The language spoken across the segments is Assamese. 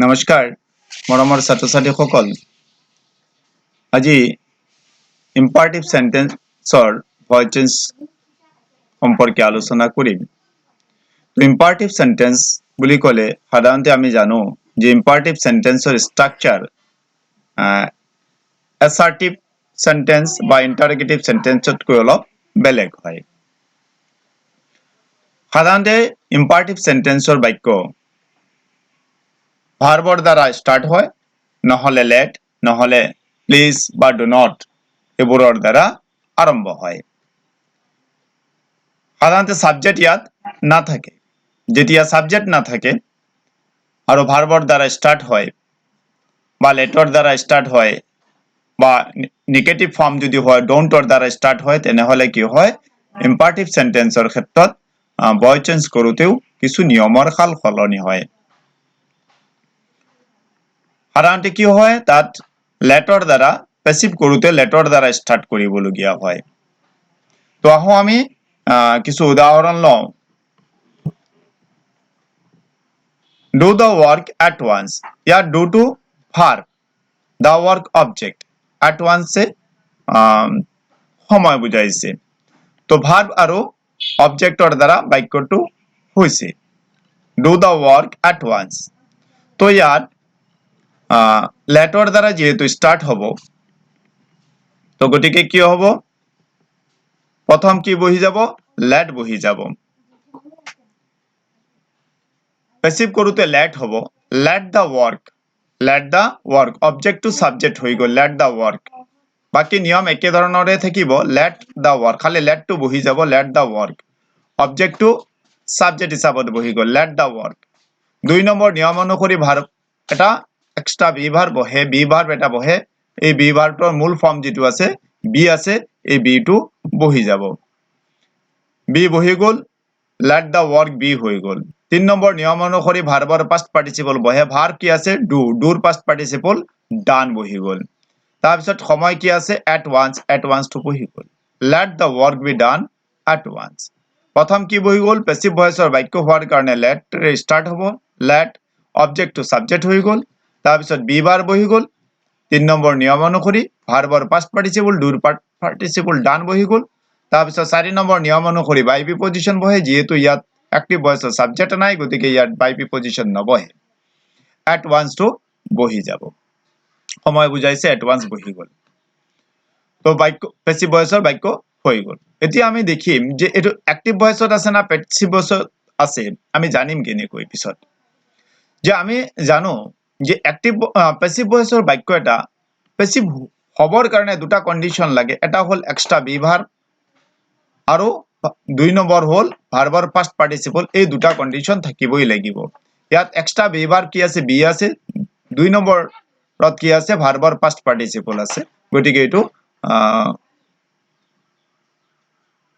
নমস্কাৰ মৰমৰ ছাত্ৰ-ছাত্ৰীসকল আজি ইম্পাৰেটিভ সেন্টেন্সৰ ভয়েস চেঞ্জ সম্পৰ্কে আলোচনা কৰিম। তো ইম্পাৰেটিভ সেন্টেন্স বুলি ক'লে সাধাৰণতে আমি জানো যে ইম্পাৰেটিভ সেন্টেন্সৰ স্ট্ৰাকচাৰ অ্যাসাৰ্টিভ সেন্টেন্স বা ইন্টাৰগেটিভ সেন্টেন্সতকৈ অলপ বেলেগ হয়। সাধাৰণতে ইম্পাৰেটিভ সেন্টেন্সৰ বাক্য ভাৰ্বৰ দ্বাৰা স্টাৰ্ট হয়, নহলে লেট, নহলে প্লিজ বা ডু নট এইবোৰৰ দ্বাৰা আৰম্ভ হয়। সাধাৰণতে সাবজেক্ট ইয়াত নাথাকে। যেতিয়া সাবজেক্ট নাথাকে আৰু ভাৰ্বৰ দ্বাৰা স্টাৰ্ট হয় বা লেটৰ দ্বাৰা স্টাৰ্ট হয় বা নেগেটিভ ফৰ্ম যদি হয় ডোন্টৰ দ্বাৰা স্টাৰ্ট হয় তেনেহলে কি হয় ইম্পাৰেটিভ সেন্টেন্সৰ ক্ষেত্ৰত ভয়েস চেঞ্জ কৰোতেও কিছু নিয়মৰ সাল সলনি হয়। সাধাৰণতে কি হয় তাত লেটৰ দ্বাৰা পেসিভ কৰোতে লেটৰ দ্বাৰা স্টাৰ্ট কৰিবলগীয়া হয়। তো আহো আমি কিছু উদাহৰণ লওঁ। Do the work at once. ইয়াত do to verb, the work object, at once সময় বুঝাইছে। তো verb আৰু অবজেক্টৰ দ্বাৰা বাক্যটো হৈছে do the work at once। তো ইয়াত লেটৰ দ্বাৰা যেহেতু স্টাৰ্ট হব তো গতিকে কি হব প্ৰথম কি বহি যাব লেট বহি যাব। পেসিভ কৰোতে লেট হব let the work object to subject হৈ গল let the work। বাকি নিয়ম একে ধৰণৰে থাকিব let the work খালি let টু বহি যাব let the work object to subject হিচাপত বহি গল let the work। দুই নম্বৰ নিয়ম অনুসৰি ভাৰ্ব এটা এক্সট্ৰা বি ভাৰ্ব বহে বি ভাৰ্ব এটা বহে এই বি ভাৰ্বটোৰ মূল ফৰ্ম যেটো আছে বি আছে এই বি টু বহি যাব বি বহি গল let the work be হৈ গল। 3 নম্বৰ নিয়ম অনুসৰি ভাৰ্বৰ পাস্ট পাৰ্টিসিপল বহে ভাৰ্ব কি আছে ডু ডুৰ পাস্ট পাৰ্টিসিপল ডান বহি গল। তাৰ পিছত সময় কি আছে at once টু বহি গল let the work be done at once। প্ৰথম কি বহি গল পেসিভ ভয়েসৰ বাক্য হোৱাৰ কাৰণে let স্টাৰ্ট হ'ব let অবজেক্ট টু সাবজেক্ট হৈ গল। তাৰ পিছত বি ভাৰ্ব বহি গল 3 নম্বৰ নিয়ম অনুসৰি ভাৰ্বৰ পাস্ট পাৰ্টিসিপল ডুৰ পাৰ্টিসিপল ডান বহি গল। তাৰ পিছত 4 নম্বৰ নিয়ম অনুসৰি বাই প্ৰিপজিশন বহে যেহেতু ইয়াত অ্যাক্টিভ ভয়েসৰ সাবজেক্ট নাই গতিকে ইয়াত বাই প্ৰিপজিশন নবহে at once টু বহি যাব সময় বুঝাইছে at once বহি গল। তো বাক্য পেসিভ ভয়েসৰ বাক্য হৈ গল। এতিয়া আমি দেখিম যে এটো অ্যাক্টিভ ভয়েসত আছে না পেসিভ ভয়েসত আছে আমি জানিম কেনেকৈ পিছত যে আমি জানো যে অ্যাক্টিভ পেসিভ ভয়েসৰ বাক্য এটা পেসিভ হবৰ কাৰণে দুটা কন্ডিশন লাগে এটা হল এক্সট্ৰা বি ভাৰ্ব আৰু 2 নম্বৰ হল ভাৰ্বৰ পাস্ট পাৰ্টিসিপল এই দুটা কন্ডিশন থাকিবই লাগিব। ইয়াত এক্সট্ৰা বি ভাৰ্ব কি আছে বি আছে 2 নম্বৰত কি আছে ভাৰ্বৰ পাস্ট পাৰ্টিসিপল আছে গতিকে এটো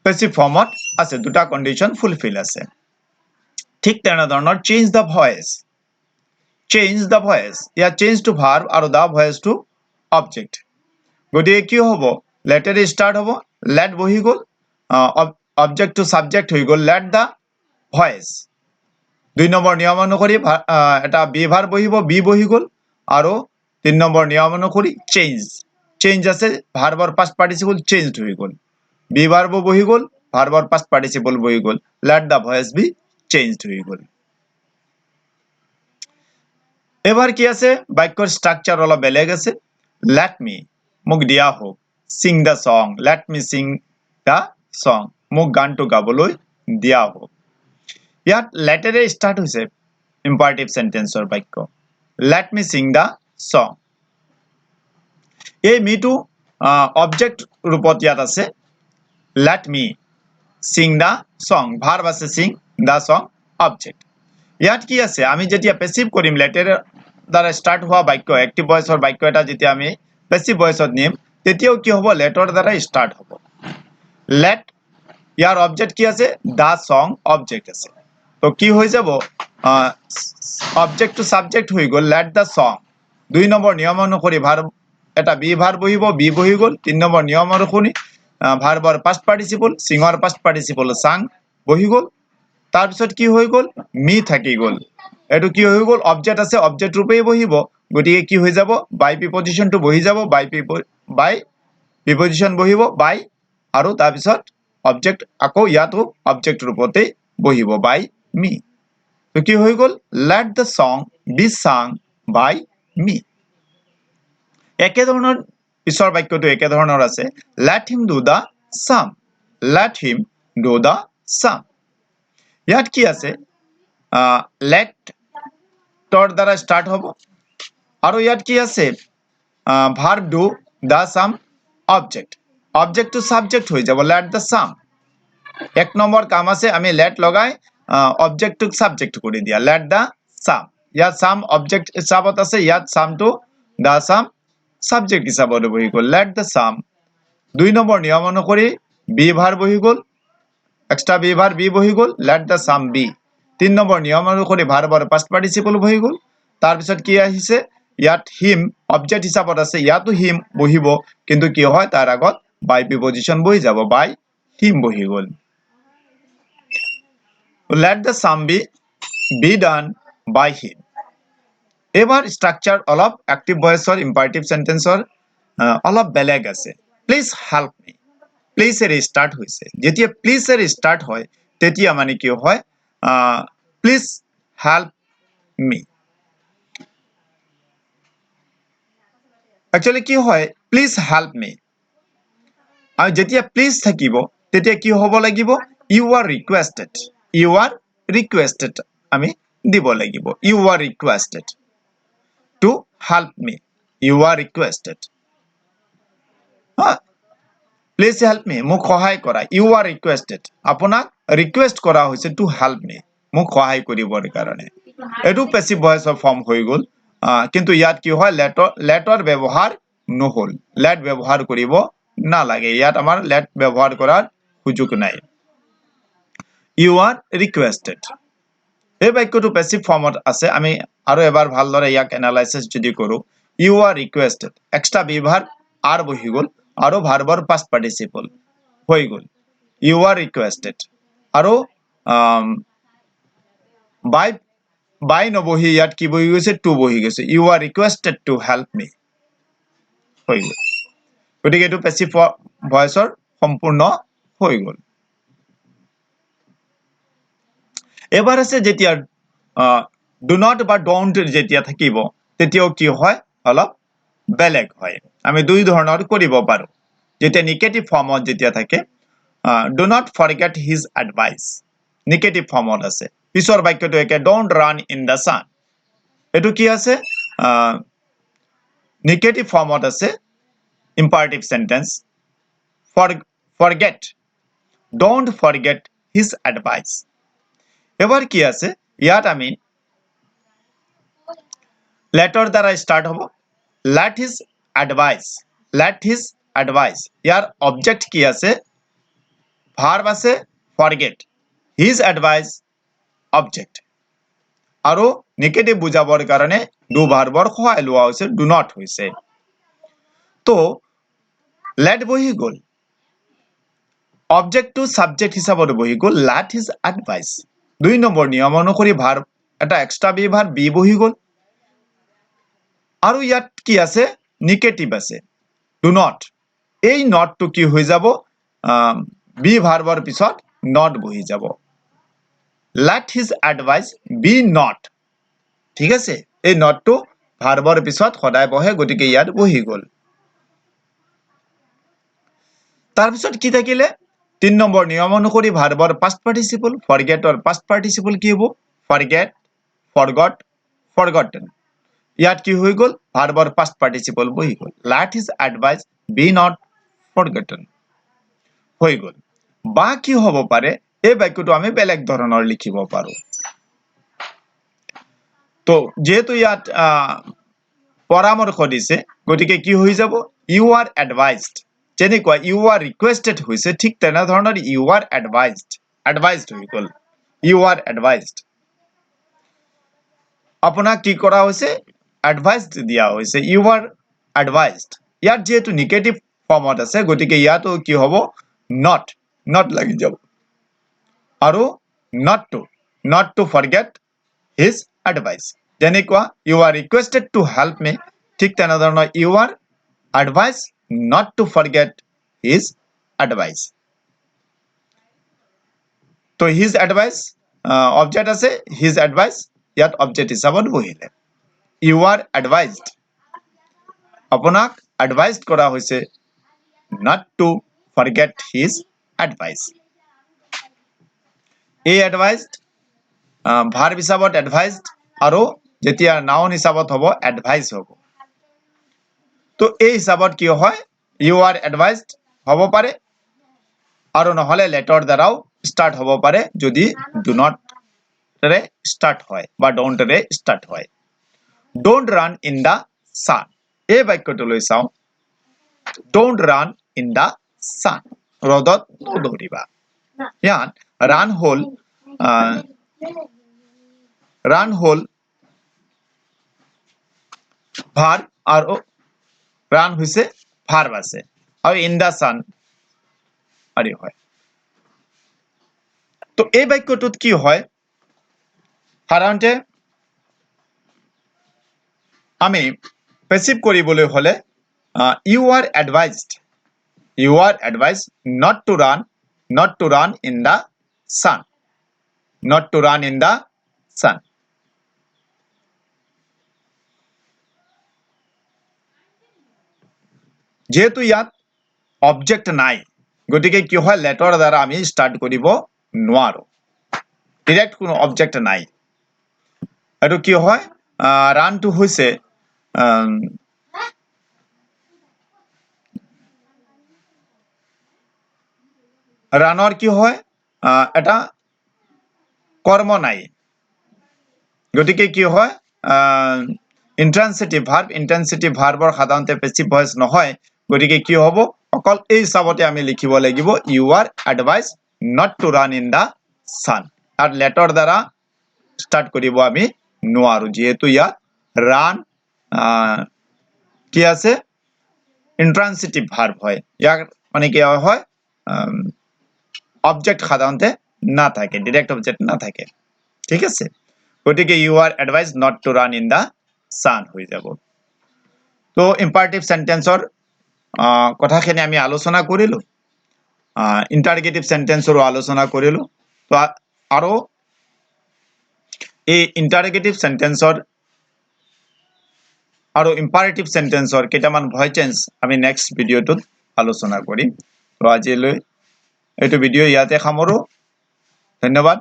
পেসিভ ফৰ্মত আছে দুটা কন্ডিশন ফুলফিল আছে। ঠিক তেনেধৰণৰ চেঞ্জ দ্য ভয়েস ইয়াত চেঞ্জ টু ভাৰ্ব আৰু দা ভয়েস টু অবজেক্ট গতিকে কি হ'ব লেটেৰে স্টাৰ্ট হ'ব লেট বহি গল অবজেক্ট টু সাবজেক্ট হৈ গল let the voice। 2 নম্বৰ নিয়ম অনুসৰি এটা বি ভাৰ্ব বহিব বি বহি গল আৰু 3 নম্বৰ নিয়ম অনুসৰি চেঞ্জ আছে ভাৰ্বৰ পাস্ট পাৰ্টিসিপল চেঞ্জড হৈ গল বি ভাৰ্ব বহি গল ভাৰ্বৰ পাস্ট পাৰ্টিসিপল বহি গল let the voice be changed হৈ গল। এবাৰ কি আছে বাক্যৰ স্ট্ৰাকচাৰ অলপ বেলেগ আছে let me মোক দিয়া হোক sing the song let me sing the song মোক গানটো গাবলৈ দিয়া হোক। ইয়াত লেটেৰে স্টাৰ্ট হৈছে ইম্পাৰেটিভ সেন্টেন্সৰ বাক্য let me sing the song এই মিটো অবজেক্ট ৰূপত ইয়াত আছে let me sing the song verb আছে sing the song অবজেক্ট। ইয়াত কি আছে আমি যেতিয়া পেসিভ কৰিম লেটেৰে দ্বাৰা স্টাৰ্ট হোৱা বাক্য অ্যাক্টিভ ভয়েসৰ বাক্য এটা যেতিয়া আমি পেসিভ ভয়েসত নিম তেতিয়াও কি হ'ব লেটৰ দ্বাৰা স্টাৰ্ট হ'ব let ইয়াৰ অবজেক্ট কি আছে দা সং অবজেক্ট আছে তো কি হৈ যাব অবজেক্ট টু সাবজেক্ট হৈ গল let the song 2 নম্বৰ নিয়ম অনুসৰি ভাৰ্ব এটা বি ভাৰ্ব বহিব বি বহি গল 3 নম্বৰ নিয়ম অনুসৰি ভাৰ্বৰ past participle সিংৰ past participle sang বহি গল তাৰ পিছত কি হৈ গল মি থাকি গল এটো কি হৈ গল অবজেক্ট আছে অবজেক্ট ৰূপেই বহিব গতিকে কি হৈ যাব বাই প্ৰিপজিশনটো বহি যাব বাই প্ৰিপজিশন বহিব বাই আৰু তাৰ পিছত অবজেক্ট আকৌ ইয়াতো অবজেক্ট ৰূপতে বহিব বাই মি তো কি হৈ গল let the song be sung by me একে ধৰণৰ পিছৰ বাক্যটো একে ধৰণৰ আছে let him do the sum let him do the sum ইয়াত কি আছে let তৰ দ্বাৰা স্টাৰ্ট হ'ব আৰু ইয়াত কি আছে verb do the sum object object to subject হৈ যাব let the sum এক নম্বৰ কাম আছে আমি let লগাই object to subject কৰি দিয়া let the sum ইয়াত sum object হিচাপত আছে ইয়াত sum to the sum subject হিচাপত বহি গল let the sum দুই নম্বৰ নিয়ম অনুসৰি be verb বহি গল extra be verb be বহি গল let the sum be তিন নম্বৰ নিয়ম অনুসৰি ভাৰ্বৰ past participle বহি গল তাৰ পিছত কি আহিছে ইয়াত him object হিচাপত আছে ইয়াতো him বহিব কিন্তু কি হয় তাৰ আগত by preposition বহি যাব by him বহি গল let the sum be done by him এবাৰ স্ট্ৰাকচাৰ অলপ অ্যাক্টিভ ভয়েসৰ ইম্পাৰেটিভ সেন্টেন্সৰ অলপ বেলেগ আছে প্লিজ হেল্প মি প্লিজ এর স্টার্ট হইছে যেতিয়া প্লিজ এর স্টার্ট হয় তেতিয়া মানে কি হয় প্লিজ হেল্প মি একচুয়ালি কি হয় প্লিজ হেল্প মি আৰু যেতিয়া প্লিজ থাকিব তেতিয়া কি হ'ব লাগিব ইউ আর রিকোয়েস্টেড আমি দিব লাগিব you are requested to help me you are requested please help me মোক সহায় কৰা ইউ আৰ ৰিকোয়েস্টেড আপোনাক ৰিকোয়েস্ট কৰা হৈছে টু হেল্প মি মোক সহায় কৰিবৰ কাৰণে এটো প্যাসিভ ভয়েসৰ ফৰ্ম হৈ গল কিন্তু ইয়াত কি হয় লেটৰ ব্যৱহাৰ নহল লেট ব্যৱহাৰ কৰিব না লাগে ইয়াত আমাৰ লেট ব্যৱহাৰ কৰাৰ সুযোগ নাই ইউ আৰ ৰিকোয়েস্টেড এই বাক্যটো প্যাসিভ ফৰ্মত আছে আমি আৰু এবাৰ ভালদৰে ইয়াক এনালাইসিস যদি কৰো you are requested extra B verb are বহি গল আৰু ভাৰ্বৰ past participle হৈ গল ইউ আৰ ৰিকোয়েস্টেড আৰু বাই নবহি ইয়াত কি বহি গৈছে টু বহি গৈছে you are requested to help me হৈ গল গতিকে এটো প্যাসিভ ভয়েসৰ সম্পূৰ্ণ হৈ গল এবাৰ আছে যেতিয়া ডু নট বা ডোন্ট যেতিয়া থাকিব তেতিয়াও কি হয় অলপ বেলেগ হয় আমি দুই ধৰণৰ কৰিব পাৰো যেতিয়া নেগেটিভ ফৰ্মত যেতিয়া থাকে do not forget his advice negative ফৰ্মত আছে পিছৰ বাক্যটো একে ডোন্ট রান ইন দা সান এটো কি আছে নেগেটিভ ফর্মত আছে imperative sentence forget don't forget his advice এবাৰ কি আছে ইয়াত আমি লেটৰ দ্বাৰা স্টাৰ্ট হ'ব let his advice ইয়াৰ অবজেক্ট কি আছে ভাৰ্ব আছে forget his advice অবজেক্ট আৰু নেগেটিভ বুজাবৰ কাৰণে ডু ভাৰ্বৰ সহায় লোৱা হৈছে ডু নট হৈছে তো let বহি গল অবজেক্ট টু সাবজেক্ট হিচাপত বহি গল let his advice দুই নম্বৰ নিয়ম অনুসৰি ভাৰ্ব এটা এক্সট্ৰা বি ভাৰ্ব বি বহি গল আৰু ইয়াত কি আছে নেগেটিভ আছে ডু নট এই নট টু কি হৈ যাব বি ভাৰ্বৰ পিছত নট বহি যাব let his advice be not ঠিক আছে এই নট টু ভাৰ্বৰ পিছত সদায় বহে গতিকে ইয়াত বহি গল তাৰ পিছত কি থাকিলে তিন নম্বৰ নিয়ম অনুসৰি ভাৰ্বৰ past participle forget or past participle কি হ'ব forget forgot forgotten ইয়াত কি হৈ গল ভাৰ্বৰ past participle বহি গল let his advice be not forgotten হৈ গল বা কি হ'ব পাৰে এই বাক্যটো আমি বেলেগ ধৰণৰ লিখিব পাৰো তো যেহেতু ইয়াত পৰামৰ্শ দিছে গতিকে কি হৈ যাব ইউ আৰ এডভাইসড যেনেকুৱা ইউ আৰ ৰিকোয়েস্টেড হৈছে ঠিক তেনে ধৰণৰ ইউ আৰ এডভাইসড হৈ গল ইউ আৰ এডভাইসড আপোনাক কি কৰা হৈছে এডভাইস দিয়া হৈছে ইউ আর এডভাইসড ইয়াত যেহেতু নেগেটিভ ফর্মত আছে গতিকে ইয়াতো কি হ'ব not লাগি যাব আৰু not to forget his advice. যেনেকুৱা you are requested to help me, ঠিক তেনেধৰণৰ you are advised not to forget his advice. তো his advice object আছে his advice ইয়াত object হিচাপত বহিলে you are advised আপোনাক advised কৰা হৈছে not to forget his advice. এই advised verb হিচাপত advised আৰু যেতিয়া noun হিচাপত হ'ব advice হ'ব তো এই হিচাপত কি হয় you are advised হ'ব পাৰে আৰু নহলে letter দ্বাৰাও start হ'ব পাৰে যদি do not ৰে start হয় বা don't ৰে start হয় don't run in the sun এই বাক্যটো লৈ চাও don't run in the sun ৰদত নদৌৰিবা ইয়াত run হল verb আৰু run হৈছে verb আছে আৰু in the sun আৰু হয় তো এই বাক্যটোত কি হয় সাধাৰণতে আমি passive কৰিবলৈ হলে you are advised not to run in the sun যেহেতু ইয়াত অবজেক্ট নাই গতিকে কি হয় লেটাৰ দ্বাৰা আমি স্টাৰ্ট কৰিব নোৱাৰো ডাইৰেক্ট কোনো অবজেক্ট নাই আৰু কি হয় ৰান টু হৈছে ৰানৰ কি হয় এটা কৰ্ম নাই গতিকে কি হয় ইন্ট্ৰান্সিটিভ ভাৰ্বৰ সাধাৰণতে পেসিভ ভয়েস নহয় গতিকে কি হ'ব অকল এই হিচাপতে আমি লিখিব লাগিব you are advised not to run in the sun আৰু লেটাৰ দ্বাৰা স্টাৰ্ট কৰিব আমি নোৱাৰো যেহেতু ইয়াত run কি আছে ইন্ট্ৰান্সিটিভ ভাৰ্ব হয় ইয়াৰ মানে কি হয় অবজেক্ট সাধাৰণতে না থাকে ডাইৰেক্ট অবজেক্ট না থাকে ঠিক আছে গতিকে you are advised not to run in the sun হৈ যাব তো ইম্পাৰেটিভ সেন্টেন্সৰ কথাখিনি আমি আলোচনা কৰিলো ইন্টাৰগেটিভ সেন্টেন্সৰো আলোচনা কৰিলো তো আৰু এই ইন্টাৰগেটিভ সেন্টেন্সৰ আৰু ইম্পাৰেটিভ সেন্টেন্সৰ কেইটামান ভয়েস চেঞ্জ আমি নেক্সট ভিডিওটোত আলোচনা কৰিম তো আজিলৈ এইটো ভিডিও ইয়াতে সামৰো ধন্যবাদ